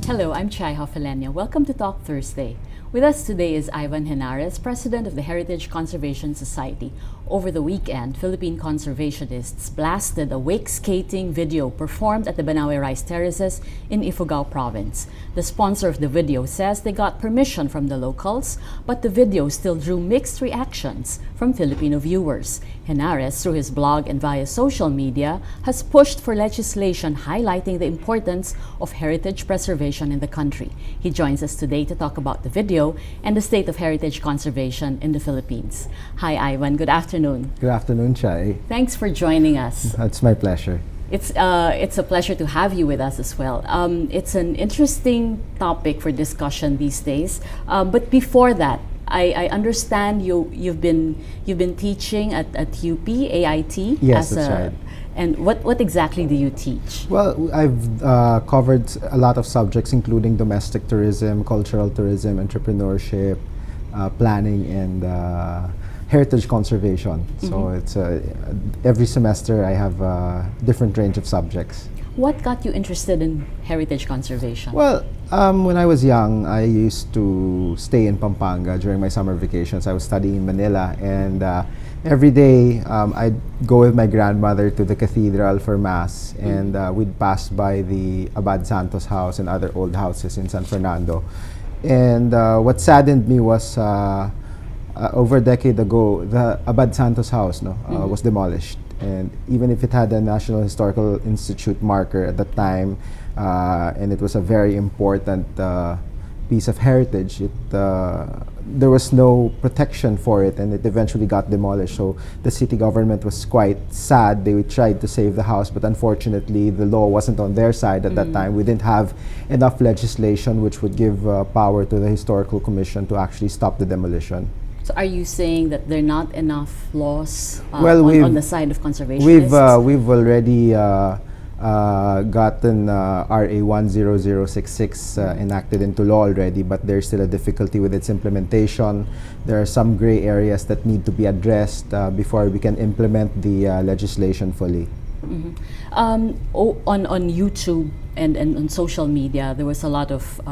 Hello, I'm Chai Hoffelenia. Welcome to Talk Thursday. With us today is Ivan Henares, President of the Heritage Conservation Society. Over the weekend, Philippine conservationists blasted a wake-skating video performed at the Banawe Rice Terraces in Ifugao Province. The sponsor of the video says they got permission from the locals, but the video still drew mixed reactions from Filipino viewers. Henares, through his blog and via social media, has pushed for legislation highlighting the importance of heritage preservation in the country. He joins us today to talk about the video and the state of heritage conservation in the Philippines. Hi, Ivan. Good afternoon. Good afternoon, Chai. Thanks for joining us. It's my pleasure. It's a pleasure to have you with us as well. It's an interesting topic for discussion these days. But before that, I understand you've been teaching at UP AIT. Yes, that's right. And what exactly do you teach? Well, I've covered a lot of subjects, including domestic tourism, cultural tourism, entrepreneurship, planning, and heritage conservation. So it's every semester I have a different range of subjects. What got you interested in heritage conservation? Well, when I was young, I used to stay in Pampanga during my summer vacations. I was studying in Manila, and every day I'd go with my grandmother to the cathedral for mass, and we'd pass by the Abad Santos house and other old houses in San Fernando. And what saddened me was over a decade ago, the Abad Santos house was demolished. And even if it had a National Historical Institute marker at the time, and it was a very important piece of heritage, there was no protection for it, and it eventually got demolished. So the city government was quite sad. They tried to save the house, but unfortunately the law wasn't on their side at that time. We didn't have enough legislation which would give power to the Historical Commission to actually stop the demolition. So are you saying that there are not enough laws on the side of conservationists? We've already gotten RA 10066 enacted into law already, but there's still a difficulty with its implementation. There are some gray areas that need to be addressed before we can implement the legislation fully. On YouTube and on social media, there was a lot of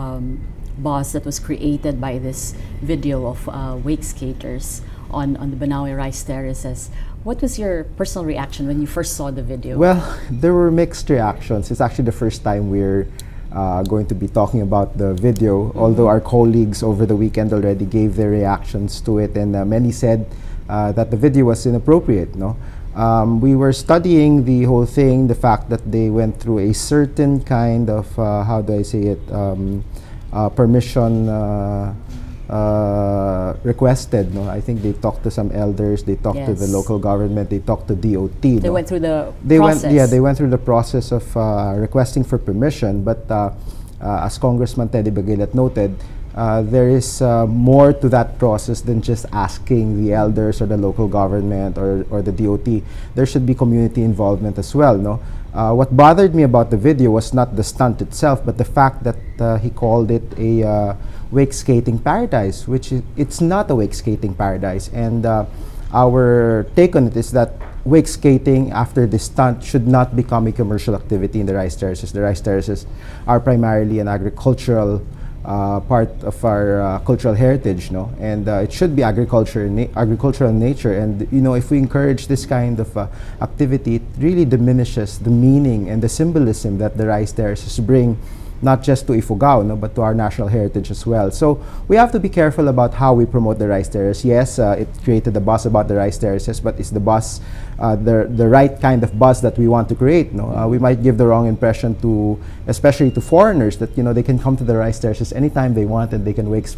buzz that was created by this video of wake skaters on the Banawe Rice Terraces. What was your personal reaction when you first saw the video? Well, there were mixed reactions. It's actually the first time we're going to be talking about the video, although our colleagues over the weekend already gave their reactions to it, and many said that the video was inappropriate. We were studying the whole thing, the fact that they went through a certain kind of, how do I say it, permission requested. I think they talked to some elders, they talked to the local government, they talked to DOT. They went through the process. They went through the process of requesting for permission, but as Congressman Teddy Bagilat noted, there is more to that process than just asking the elders or the local government or the DOT. There should be community involvement as well. What bothered me about the video was not the stunt itself, but the fact that he called it a wake skating paradise, which it's not a wake skating paradise. And our take on it is that wake skating after this stunt should not become a commercial activity in the rice terraces. The rice terraces are primarily an agricultural part of our cultural heritage, and it should be agricultural in nature. And if we encourage this kind of activity, it really diminishes the meaning and the symbolism that the rice terraces bring, not just to Ifugao, but to our national heritage as well. So we have to be careful about how we promote the rice terrace. Yes, it created a buzz about the rice terraces, but is the buzz the right kind of buzz that we want to create? We might give the wrong impression to, especially to foreigners, that they can come to the rice terraces anytime they want, and they can wake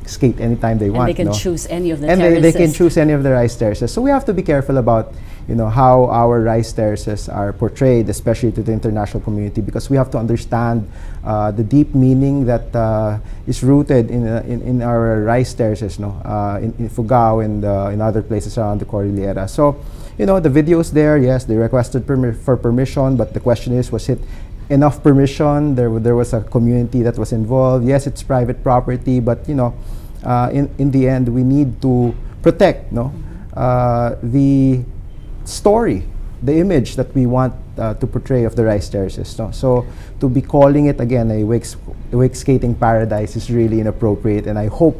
skate anytime they want. And they can choose any of the terraces. And they can choose any of the rice terraces. So we have to be careful about how our rice terraces are portrayed, especially to the international community, because we have to understand the deep meaning that is rooted in our rice terraces, in Ifugao and in other places around the Cordillera. So, the videos there, yes, they requested for permission, but the question is, was it enough permission? There was a community that was involved. Yes, it's private property, but in the end, we need to protect the story, the image that we want to portray of the rice terraces. No? So to be calling it again a Wakeskating paradise is really inappropriate, and I hope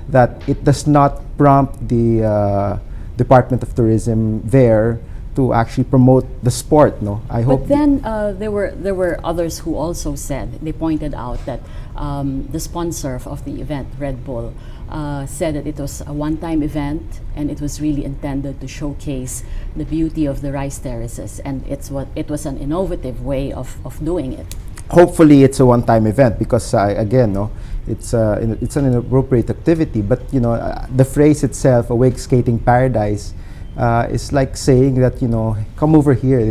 that it does not prompt the Department of Tourism there to actually promote the sport. I hope. But then there were others who also said, they pointed out that the sponsor of the event, Red Bull, said that it was a one-time event and it was really intended to showcase the beauty of the rice terraces, and it was an innovative way of doing it. Hopefully it's a one-time event, because again, it's an inappropriate activity. But the phrase itself, a Wakeskating paradise, is like saying that come over here.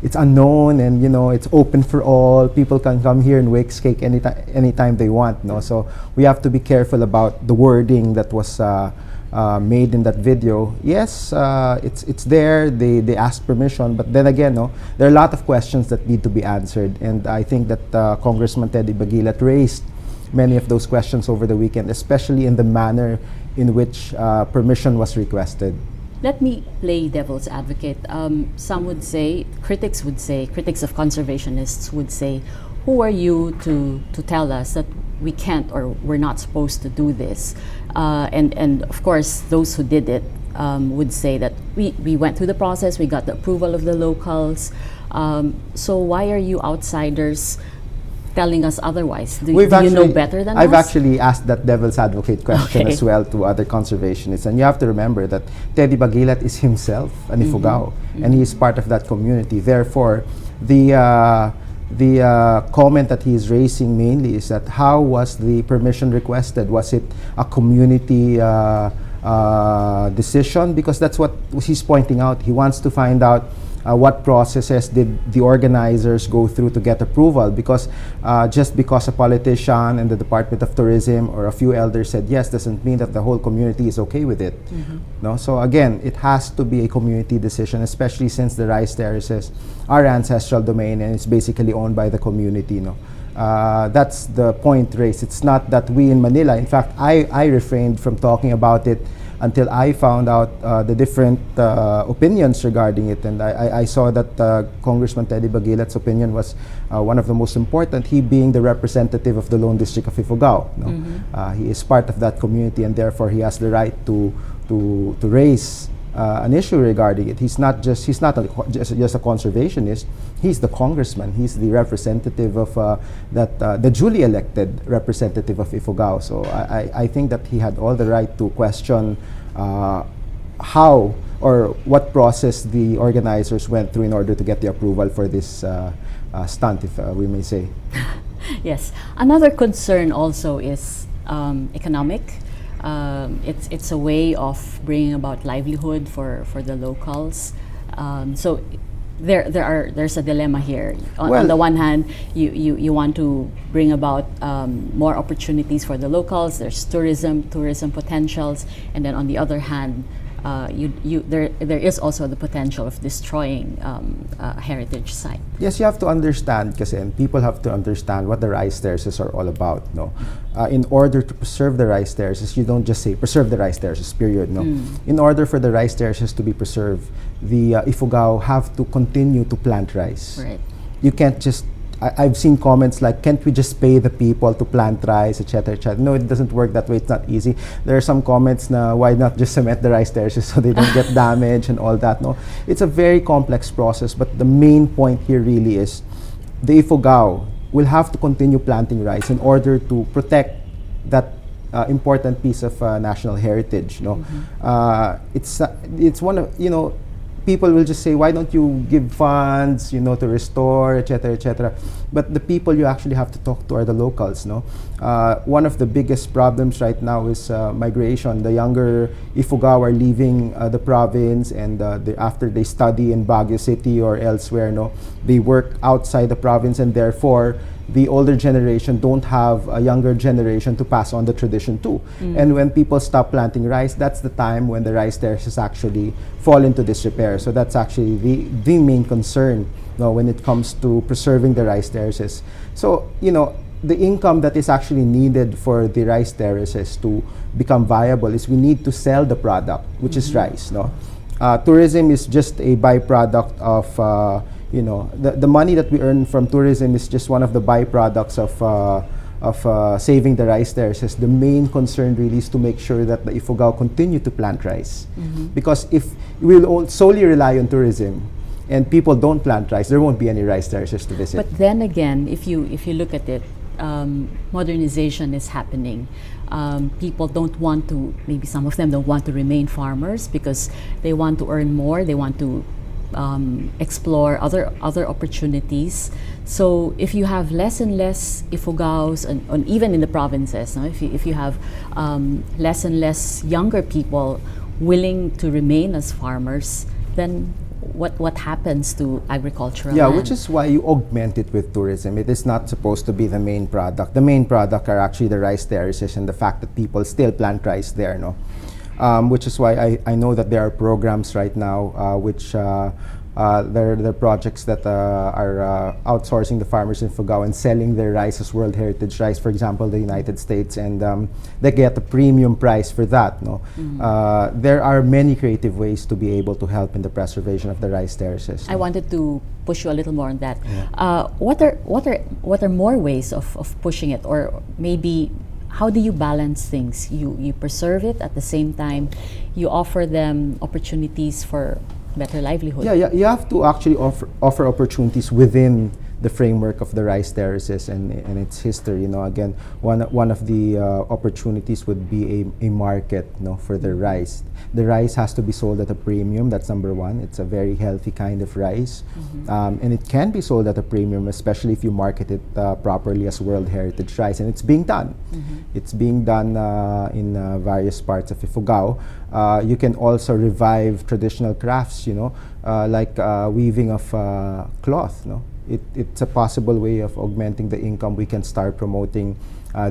It's unknown, and it's open for all. People can come here and wakeskate anytime they want. So we have to be careful about the wording that was made in that video. Yes, it's there. They asked permission, but then again, there are a lot of questions that need to be answered, and I think that Congressman Teddy Bagilat raised many of those questions over the weekend, especially in the manner in which permission was requested. Let me play devil's advocate. Some would say, critics of conservationists would say, who are you to tell us that we can't or we're not supposed to do this? And of course, those who did it would say that we went through the process, we got the approval of the locals. So why are you outsiders telling us otherwise? Do you know better than us? I've actually asked that devil's advocate question as well to other conservationists, and you have to remember that Teddy Bagilat is himself an Ifugao, and he is part of that community. Therefore, the comment that he is raising mainly is that how was the permission requested? Was it a community decision? Because that's what he's pointing out. He wants to find out what processes did the organizers go through to get approval, because just because a politician and the Department of Tourism or a few elders said yes doesn't mean that the whole community is okay with it. So again, it has to be a community decision, especially since the rice terraces are ancestral domain and it's basically owned by the community. That's the point raised. It's not that we in Manila, in fact, I refrained from talking about it until I found out the different opinions regarding it, and I saw that Congressman Teddy Bagilat's opinion was one of the most important, he being the representative of the Lone District of Ifugao. He is part of that community, and therefore he has the right to raise an issue regarding it. He's not just a conservationist. He's the congressman. He's the representative of the duly elected representative of Ifugao. So I think that he had all the right to question how or what process the organizers went through in order to get the approval for this stunt, if we may say. Yes. Another concern also is economic. It's a way of bringing about livelihood for the locals. So there's a dilemma here. On the one hand, you want to bring about more opportunities for the locals. There's tourism potentials, and then on the other hand, there is also the potential of destroying a heritage site. Yes, you have to understand, and people have to understand what the rice terraces are all about. In order to preserve the rice terraces, you don't just say preserve the rice terraces, period. In order for the rice terraces to be preserved, the Ifugao have to continue to plant rice. Right. You can't just I've seen comments like, can't we just pay the people to plant rice, etc., etc. No, it doesn't work that way. It's not easy. There are some comments na, why not just cement the rice terraces so they don't get damaged and all that. No, it's a very complex process, but the main point here really is the Ifugao will have to continue planting rice in order to protect that important piece of national heritage. No, it's one of, people will just say, why don't you give funds, to restore, etc., etc. But the people you actually have to talk to are the locals, no? One of the biggest problems right now is migration. The younger Ifugao are leaving the province, and after they study in Baguio City or elsewhere, no, they work outside the province, and therefore the older generation don't have a younger generation to pass on the tradition to. And when people stop planting rice, that's the time when the rice terraces actually fall into disrepair. So that's actually the main concern, when it comes to preserving the rice terraces. So, the income that is actually needed for the rice terraces to become viable is we need to sell the product, which is rice. Tourism is just a byproduct of the money that we earn from tourism is just one of the byproducts of saving the rice terraces. The main concern really is to make sure that the Ifugao continue to plant rice. Because if we'll solely rely on tourism and people don't plant rice, there won't be any rice terraces to visit. But then again, if you look at it, modernization is happening. People don't want to, maybe some of them don't want to remain farmers because they want to earn more, they want to explore other opportunities. So if you have less and less Ifugaos, and even in the provinces, no? If you have less and less younger people willing to remain as farmers, then what happens to agricultural land? Which is why you augment it with tourism. It is not supposed to be the main product. The main product are actually the rice terraces and the fact that people still plant rice there, no? Which is why I know that there are programs right now which there are projects that are outsourcing the farmers in Ifugao and selling their rice as World Heritage rice, for example, the United States, and they get a premium price for that. No, there are many creative ways to be able to help in the preservation of the rice terraces. I wanted to push you a little more on that. What are more ways of pushing it, or maybe how do you balance things? You preserve it, at the same time you offer them opportunities for better livelihood. You have to actually offer opportunities within the framework of the rice terraces and its history. Again, one of the opportunities would be a market, for the rice. The rice has to be sold at a premium. That's number one. It's a very healthy kind of rice, and it can be sold at a premium, especially if you market it properly as World Heritage rice. And it's being done. It's being done in various parts of Ifugao. You can also revive traditional crafts, like weaving of cloth. It's a possible way of augmenting the income. We can start promoting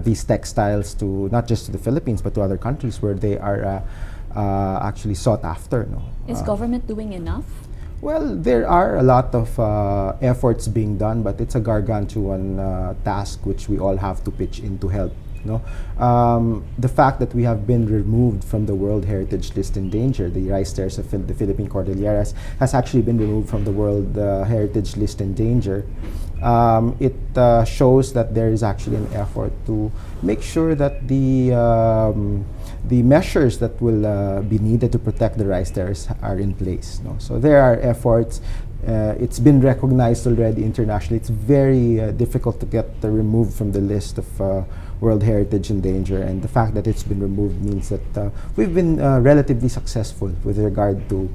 these textiles to not just to the Philippines but to other countries where they are actually sought after. Is government doing enough? Well, there are a lot of efforts being done, but it's a gargantuan task which we all have to pitch in to help. The fact that we have been removed from the World Heritage List in danger, the rice terrace of the Philippine Cordilleras has actually been removed from the World Heritage List in danger. It shows that there is actually an effort to make sure that the measures that will be needed to protect the rice terrace are in place. So there are efforts. It's been recognized already internationally. It's very difficult to get removed from the list of World Heritage in danger, and the fact that it's been removed means that we've been relatively successful with regard to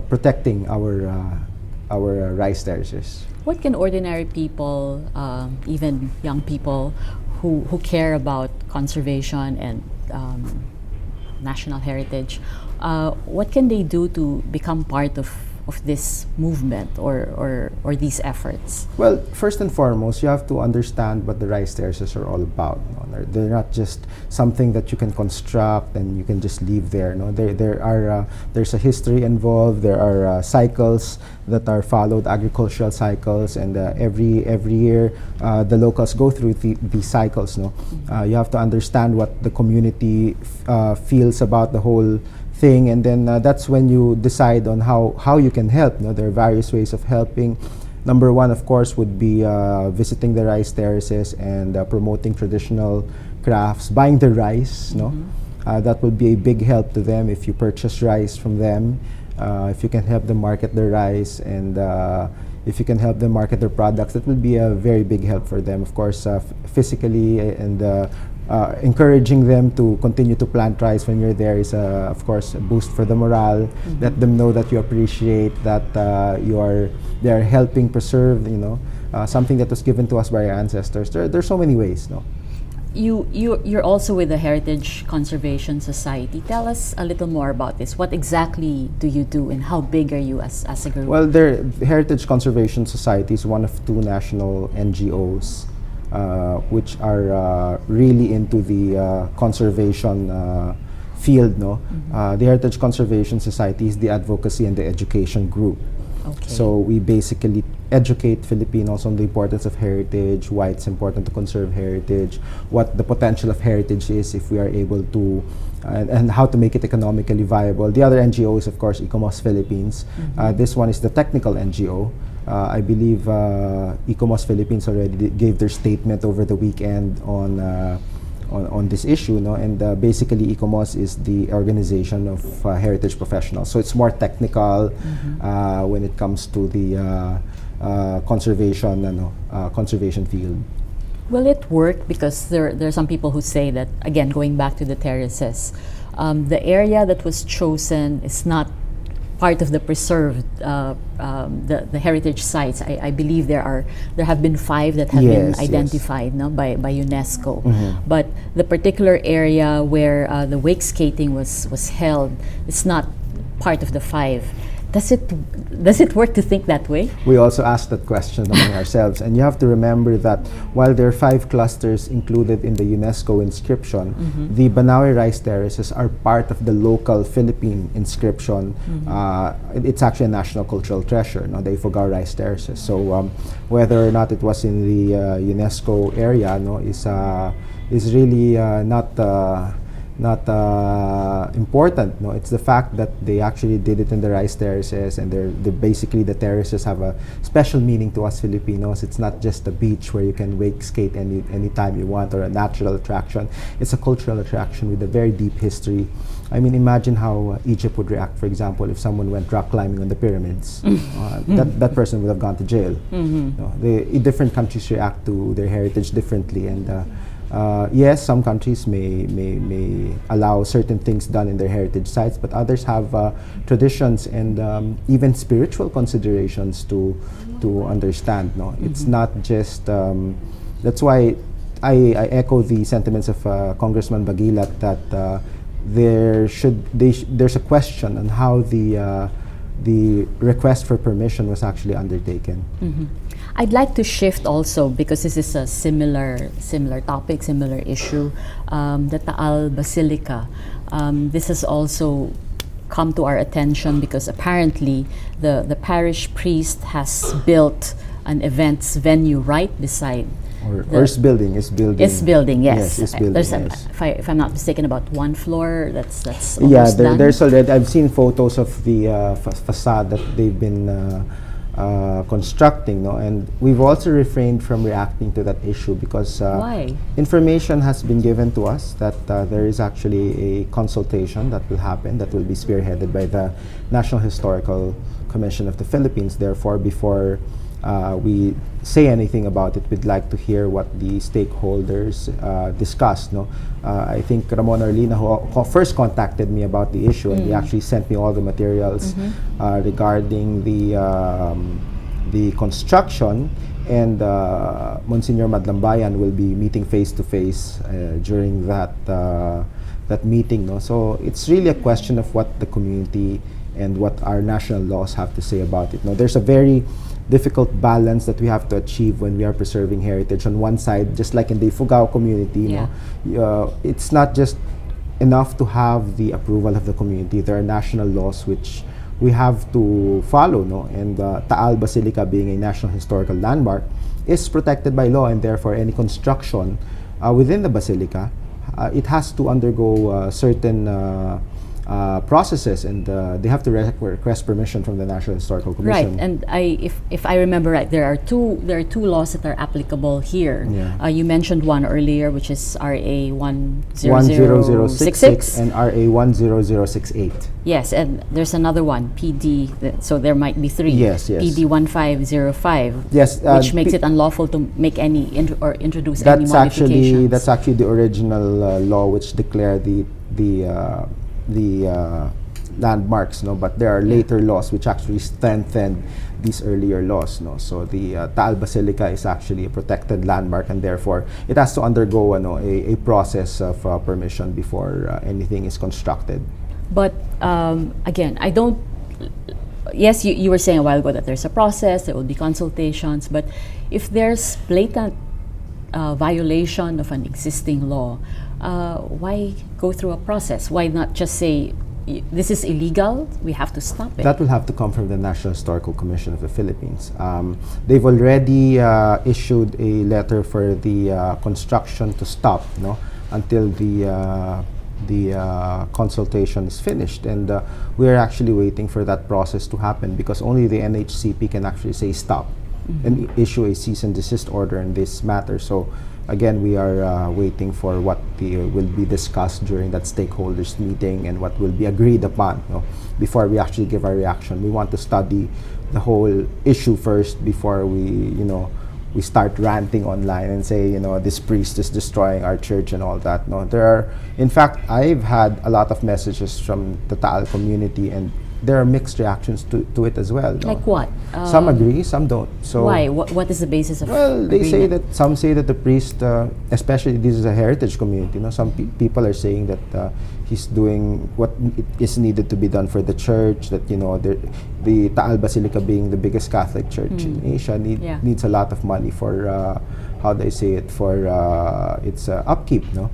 protecting our rice terraces. What can ordinary people, even young people who care about conservation and national heritage, what can they do to become part of this movement or these efforts? Well, first and foremost, you have to understand what the rice terraces are all about. They're not just something that you can construct and you can just leave there. There's a history involved. There are cycles that are followed, agricultural cycles, and every year the locals go through these cycles. You have to understand what the community feels about the whole thing, and then that's when you decide on how you can help. There are various ways of helping. Number one, of course, would be visiting the rice terraces and promoting traditional crafts, buying the rice. That would be a big help to them if you purchase rice from them. If you can help them market their rice, and if you can help them market their products, that will be a very big help for them. Of course, physically and encouraging them to continue to plant rice when you're there is, of course, a boost for the morale. Let them know that you appreciate that they are helping preserve, something that was given to us by our ancestors. There's so many ways. You're also with the Heritage Conservation Society. Tell us a little more about this. What exactly do you do, and how big are you as a group? Well, the Heritage Conservation Society is one of two national NGOs which are really into the conservation field. The Heritage Conservation Society is the advocacy and the education group. Okay. So we basically educate Filipinos on the importance of heritage, why it's important to conserve heritage, what the potential of heritage is if we are able to, and how to make it economically viable. The other NGO is, of course, ICOMOS Philippines. This one is the technical NGO. I believe Ecomos Philippines already gave their statement over the weekend on this issue, no? And basically Ecomos is the organization of heritage professionals. So it's more technical when it comes to the conservation field. Will it work? Because there are some people who say that, again, going back to the terraces, the area that was chosen is not part of the preserved the heritage sites. I believe there have been 5 that have been identified no, by UNESCO. But the particular area where the Wakeskating was held, it's not part of the 5. Does it work to think that way? We also asked that question among ourselves, and you have to remember that while there are 5 clusters included in the UNESCO inscription, the Banawe rice terraces are part of the local Philippine inscription. It's actually a national cultural treasure, no, the Ifugao rice terraces. So whether or not it was in the UNESCO area, no, is really not important. No, it's the fact that they actually did it in the rice terraces, and they're basically the terraces have a special meaning to us Filipinos. It's not just a beach where you can wake skate anytime you want, or a natural attraction. It's a cultural attraction with a very deep history. I mean, imagine how Egypt would react, for example, if someone went rock climbing on the pyramids. That person would have gone to jail. No, different countries react to their heritage differently, and yes, some countries may allow certain things done in their heritage sites, but others have traditions and even spiritual considerations to understand. No, it's not just. That's why I echo the sentiments of Congressman Bagilat that there's a question on how the request for permission was actually undertaken. I'd like to shift also, because this is a similar topic, similar issue, the Taal Basilica. This has also come to our attention because apparently the parish priest has built an events venue right beside. Or is building. It's building, yes. Yes, it's building, there's yes. If I'm not mistaken, about 1 floor that's almost done. There's already. I've seen photos of the facade that they've been constructing, no, and we've also refrained from reacting to that issue because why? Information has been given to us that there is actually a consultation that will happen, that will be spearheaded by the National Historical Commission of the Philippines. Therefore, before we say anything about it, we'd like to hear what the stakeholders discussed. No, I think Ramon Arlina, who first contacted me about the issue, and he actually sent me all the materials regarding the construction. And Monsignor Madlambayan will be meeting face to face during that meeting. No, so it's really a question of what the community and what our national laws have to say about it. No, there's a very difficult balance that we have to achieve when we are preserving heritage. On one side, just like in the Ifugao community, it's not just enough to have the approval of the community. There are national laws which we have to follow, no? And Taal Basilica, being a National Historical Landmark, is protected by law, and therefore any construction within the basilica, it has to undergo certain processes, and they have to request permission from the National Historical Commission. Right, and if I remember right, there are two laws that are applicable here. Yeah. You mentioned one earlier, which is RA 10066 and RA 10068. Yes, and there's another one, PD. So there might be 3. Yes. PD 1505. Yes, which makes it unlawful to make any or introduce any modifications. That's actually the original law which declared the landmarks, no, but there are later laws which actually strengthen these earlier laws, no. So the Taal Basilica is actually a protected landmark, and therefore it has to undergo a process of permission before anything is constructed. But again, I don't. Yes, you were saying a while ago that there's a process, there will be consultations, but if there's blatant violation of an existing law, why go through a process? Why not just say, this is illegal, we have to stop it? That will have to come from the National Historical Commission of the Philippines. They've already issued a letter for the construction to stop, no, until the consultation is finished, and we are actually waiting for that process to happen, because only the NHCP can actually say stop and issue a cease and desist order in this matter. So again, we are waiting for what will be discussed during that stakeholders meeting and what will be agreed upon, before we actually give our reaction. We want to study the whole issue first before we start ranting online and say, this priest is destroying our church and all that. No, in fact, I've had a lot of messages from the Taal community, and there are mixed reactions to it as well. No? Like what? Some agree, some don't. So why? What is the basis of? Well, they say agreement? that some say that the priest, especially this is a heritage community. Some people are saying that he's doing what is needed to be done for the church. That the Taal Basilica, being the biggest Catholic church in Asia, needs a lot of money for how do I say it, for its upkeep. No.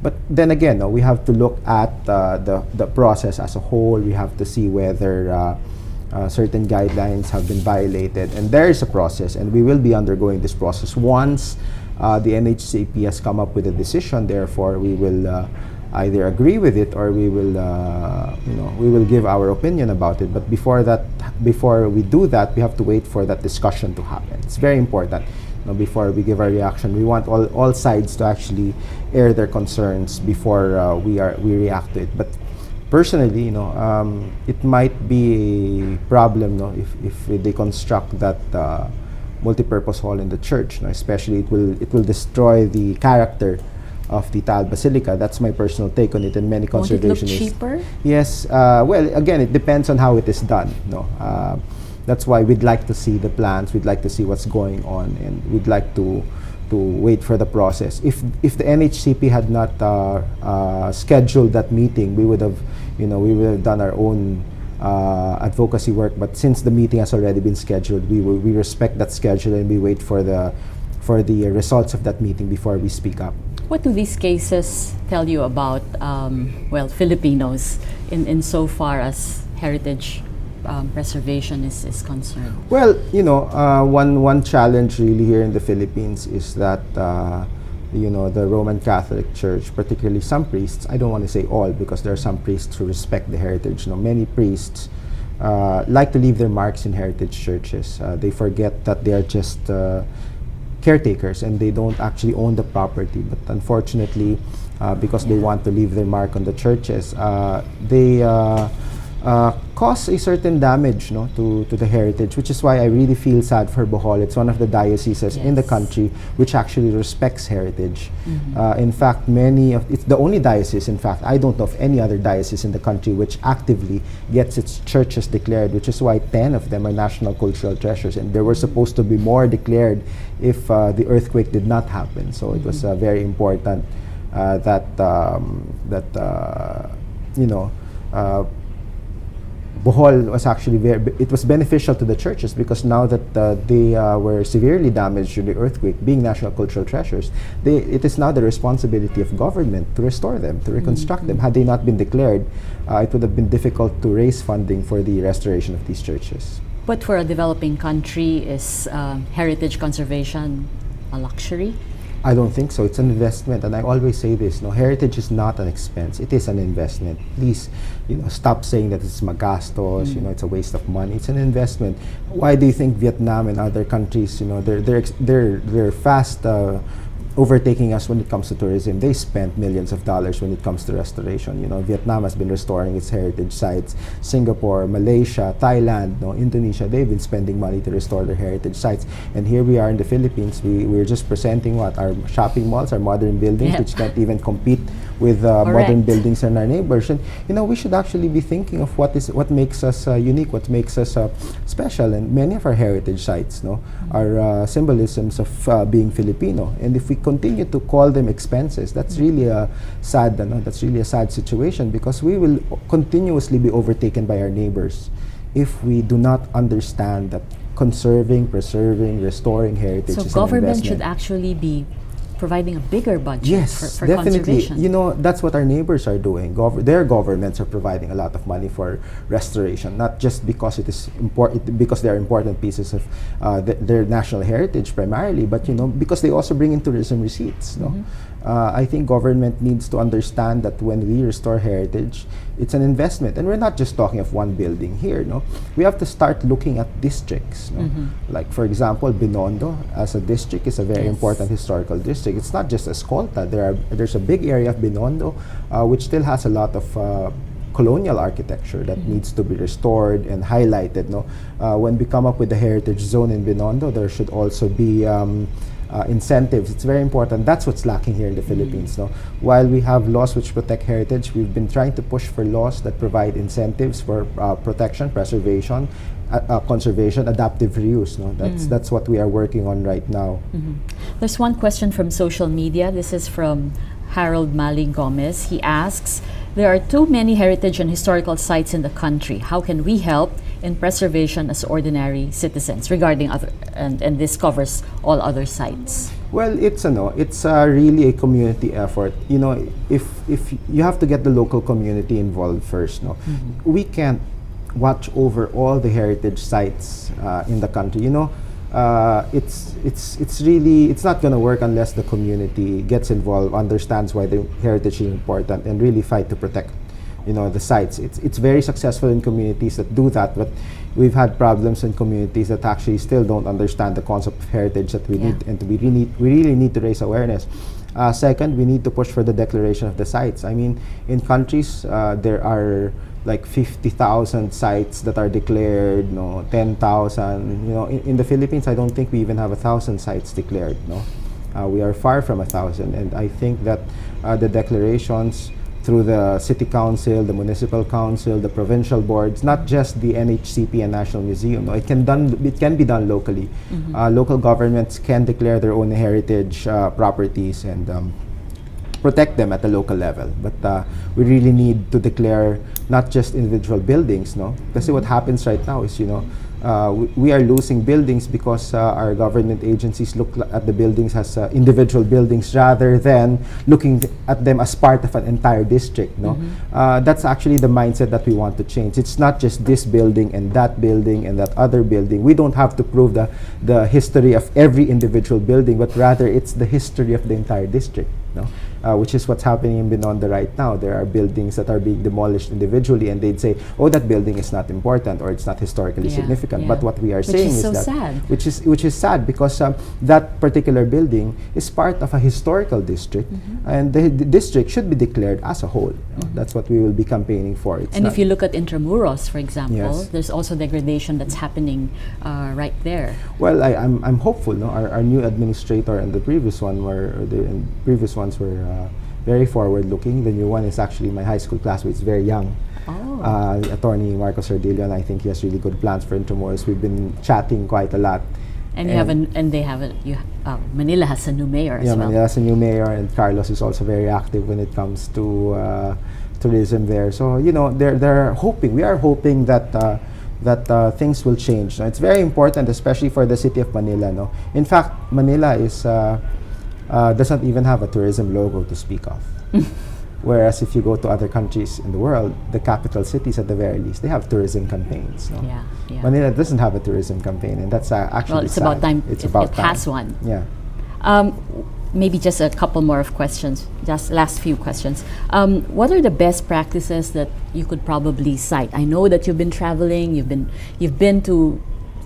But then again, we have to look at the process as a whole. We have to see whether certain guidelines have been violated. And there is a process, and we will be undergoing this process. Once the NHCP has come up with a decision, therefore, we will either agree with it, or we will give our opinion about it. But before we do that, we have to wait for that discussion to happen. It's very important. Before we give our reaction, we want all sides to actually air their concerns before we react to it. But personally, it might be a problem, if they construct that multipurpose hall in the church. Especially, it will destroy the character of the Taal Basilica. That's my personal take on it, and many Won't it look conservationists. cheaper? Yes. Well, again, it depends on how it is done. That's why we'd like to see the plans. We'd like to see what's going on, and we'd like to wait for the process. If the NHCP had not scheduled that meeting, we would have done our own advocacy work. But since the meeting has already been scheduled, we respect that schedule, and we wait for the results of that meeting before we speak up. What do these cases tell you about Filipinos in so far as heritage preservation is concerned? Well, one challenge really here in the Philippines is that the Roman Catholic Church, particularly some priests, I don't want to say all, because there are some priests who respect the heritage. Many priests like to leave their marks in heritage churches. They forget that they are just caretakers, and they don't actually own the property. But unfortunately, because they want to leave their mark on the churches, they cause a certain damage to the heritage, which is why I really feel sad for Bohol. It's one of the dioceses in the country which actually respects heritage. In fact, it's the only diocese, in fact, I don't know of any other diocese in the country which actively gets its churches declared, which is why 10 of them are national cultural treasures, and there were supposed to be more declared if the earthquake did not happen. So it was very important that Bohol was actually it was beneficial to the churches, because now that they were severely damaged during the earthquake, being national cultural treasures, it is now the responsibility of government to restore them, to reconstruct them. Had they not been declared, it would have been difficult to raise funding for the restoration of these churches. But for a developing country, is heritage conservation a luxury? I don't think so. It's an investment, and I always say this: heritage is not an expense; it is an investment. Please, stop saying that it's magastos. It's a waste of money. It's an investment. Why do you think Vietnam and other countries, they're fast overtaking us when it comes to tourism? They spent millions of dollars when it comes to restoration. Vietnam has been restoring its heritage sites. Singapore, Malaysia, Thailand, Indonesia, they've been spending money to restore their heritage sites. And here we are in the Philippines. We're just presenting our shopping malls, our modern buildings, which can't even compete with modern buildings in our neighbors. And we should actually be thinking of what makes us unique, what makes us special. And many of our heritage sites, are symbolisms of being Filipino. And if we continue to call them expenses, that's really a sad situation, because we will continuously be overtaken by our neighbors if we do not understand that conserving, preserving, restoring heritage is an investment. So government should actually be providing a bigger budget Yes, for definitely. conservation. You know, that's what our neighbors are doing. Their governments are providing a lot of money for restoration, not just because it is important, because they are important pieces of their national heritage primarily, but you know, because they also bring in tourism receipts. No, I think government needs to understand that when we restore heritage, it's an investment, and we're not just talking of one building here. No, we have to start looking at districts. No? Like for example, Binondo as a district is a very important historical district. It's not just Escolta. There's a big area of Binondo which still has a lot of colonial architecture that needs to be restored and highlighted. No, when we come up with the heritage zone in Binondo, there should also be incentives. It's very important. That's what's lacking here in the Philippines. No, while we have laws which protect heritage, we've been trying to push for laws that provide incentives for protection, preservation, conservation, adaptive reuse. No, that's what we are working on right now. There's one question from social media. This is from Harold Mali Gomez. He asks, there are too many heritage and historical sites in the country. How can we help in preservation as ordinary citizens regarding other, and this covers all other sites? Well, it's really a community effort. You know, if you have to get the local community involved first. No, we can't watch over all the heritage sites in the country. You know, it's not going to work unless the community gets involved, understands why the heritage is important, and really fight to protect, you know, the sites. It's very successful in communities that do that, but we've had problems in communities that actually still don't understand the concept of heritage that we need, and we really need to raise awareness. Second, we need to push for the declaration of the sites. I mean, in countries there are like 50,000 sites that are declared, no, 10,000. You know, in the Philippines, I don't think we even have 1,000 sites declared. No, we are far from 1,000, and I think that the declarations through the city council, the municipal council, the provincial boards, not just the NHCP and National Museum. No, it can be done locally. Local governments can declare their own heritage properties and protect them at the local level. But we really need to declare not just individual buildings, no? Because what happens right now is, you know, we are losing buildings because our government agencies look at the buildings as individual buildings rather than looking at them as part of an entire district. No, that's actually the mindset that we want to change. It's not just this building and that other building. We don't have to prove the history of every individual building, but rather it's the history of the entire district. No, which is what's happening in Binondo right now. There are buildings that are being demolished individually, and they'd say, "Oh, that building is not important or it's not historically significant." But what we are saying is that, which is sad, because that particular building is part of a historical district, and the district should be declared as a whole. That's what we will be campaigning for. And if you look at Intramuros, for example, there's also degradation that's happening right there. Well, I'm hopeful. No, our new administrator and the previous one ones were very forward-looking. The new one is actually my high school classmate. It's very young. Attorney Marcos Ardillo, and I think he has really good plans for Intramuros. We've been chatting quite a lot. And Manila has a new mayor as well. Manila has a new mayor, and Carlos is also very active when it comes to tourism there. So, you know, we are hoping that things will change. Now, it's very important, especially for the city of Manila. No, in fact, Manila is doesn't even have a tourism logo to speak of. Whereas if you go to other countries in the world, the capital cities at the very least, they have tourism campaigns. No? Manila doesn't have a tourism campaign, and that's actually well, it's sad. About time it has one. Yeah. Maybe just a couple more of questions, just last few questions. What are the best practices that you could probably cite? I know that you've been traveling, you've been to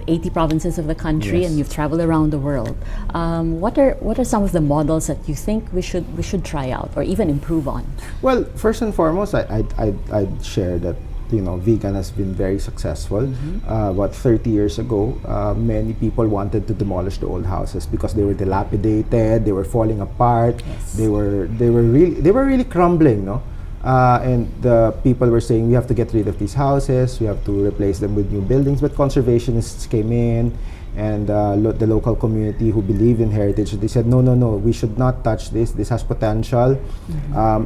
80 provinces of the country, and you've traveled around the world. What are some of the models that you think we should try out or even improve on? Well, first and foremost, I'd share that, you know, vegan has been very successful. About 30 years ago, many people wanted to demolish the old houses because they were dilapidated, they were falling apart, they were really crumbling, no? And the people were saying, we have to get rid of these houses, we have to replace them with new buildings. But conservationists came in and the local community who believe in heritage, they said, no, we should not touch this. This has potential.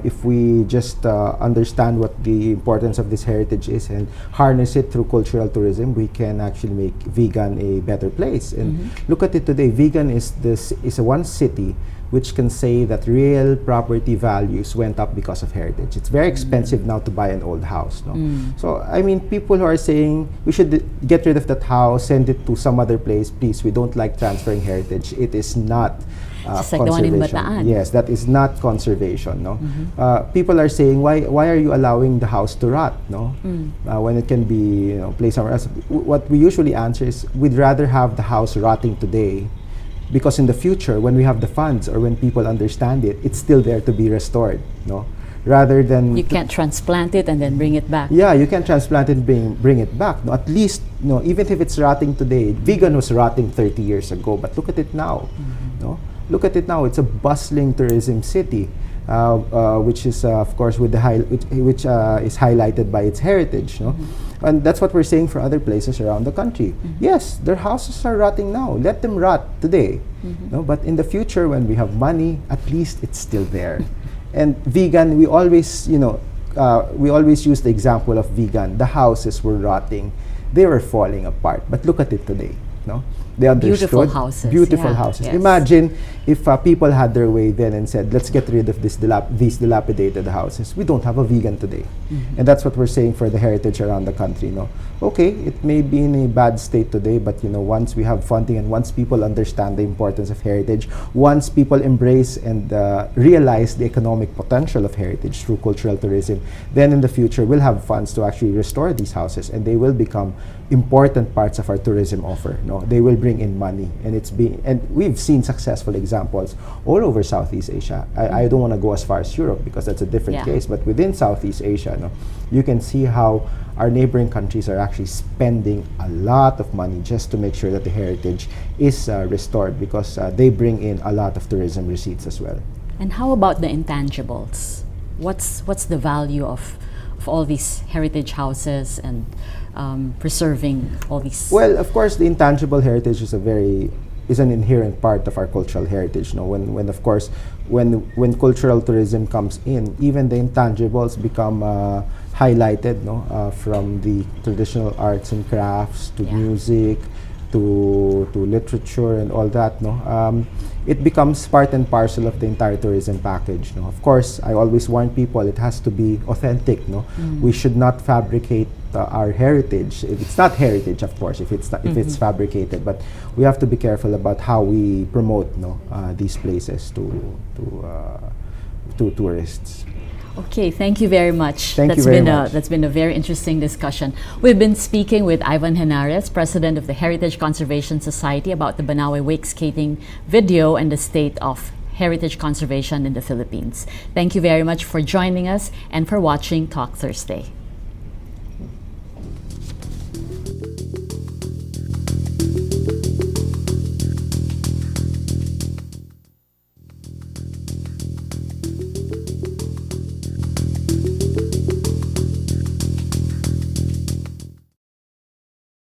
If we just understand what the importance of this heritage is and harness it through cultural tourism, we can actually make Vigan a better place. And look at it today. Vigan is a one city which can say that real property values went up because of heritage. It's very expensive now to buy an old house. No? So, I mean, people who are saying we should get rid of that house, send it to some other place, please, we don't like transferring heritage. It is not just like the one in Bataan. Yes, that is not conservation. No, people are saying, why are you allowing the house to rot? No, when it can be placed somewhere else. What we usually answer is, we'd rather have the house rotting today, because in the future, when we have the funds or when people understand it, it's still there to be restored. No, rather than you can't transplant it and then bring it back. Yeah, you can transplant it and bring it back. No, at least even if it's rotting today, Vigan was rotting 30 years ago, but look at it now. No. Look at it now. It's a bustling tourism city, which is, of course, with the which is highlighted by its heritage. No? And that's what we're saying for other places around the country. Yes, their houses are rotting now. Let them rot today. No? But in the future, when we have money, at least it's still there. And Vigan, we always use the example of Vigan. The houses were rotting. They were falling apart. But look at it today. No? They understood. Beautiful houses. Beautiful houses. Yes. Imagine if people had their way then and said, let's get rid of these dilapidated houses. We don't have a Vigan today. And that's what we're saying for the heritage around the country. No? Okay, it may be in a bad state today, but once we have funding and once people understand the importance of heritage, once people embrace and realize the economic potential of heritage through cultural tourism, then in the future we'll have funds to actually restore these houses, and they will become important parts of our tourism offer. No, they will bring in money, and we've seen successful examples all over Southeast Asia. I don't want to go as far as Europe because that's a different case, but within Southeast Asia, you can see how our neighboring countries are actually spending a lot of money just to make sure that the heritage is restored, because they bring in a lot of tourism receipts as well. And how about the intangibles? What's the value of all these heritage houses and preserving all these? Well, of course, the intangible heritage is an inherent part of our cultural heritage. When cultural tourism comes in, even the intangibles become highlighted. From the traditional arts and crafts to music, to literature and all that. It becomes part and parcel of the entire tourism package. Of course, I always warn people, it has to be authentic. We should not fabricate our heritage. It's not heritage, of course, if it's fabricated, but we have to be careful about how we promote these places to tourists. Okay, thank you very much. Thank you very much. That's been a very interesting discussion. We've been speaking with Ivan Henares, President of the Heritage Conservation Society, about the Banawe Wakeskating video and the state of heritage conservation in the Philippines. Thank you very much for joining us and for watching Talk Thursday.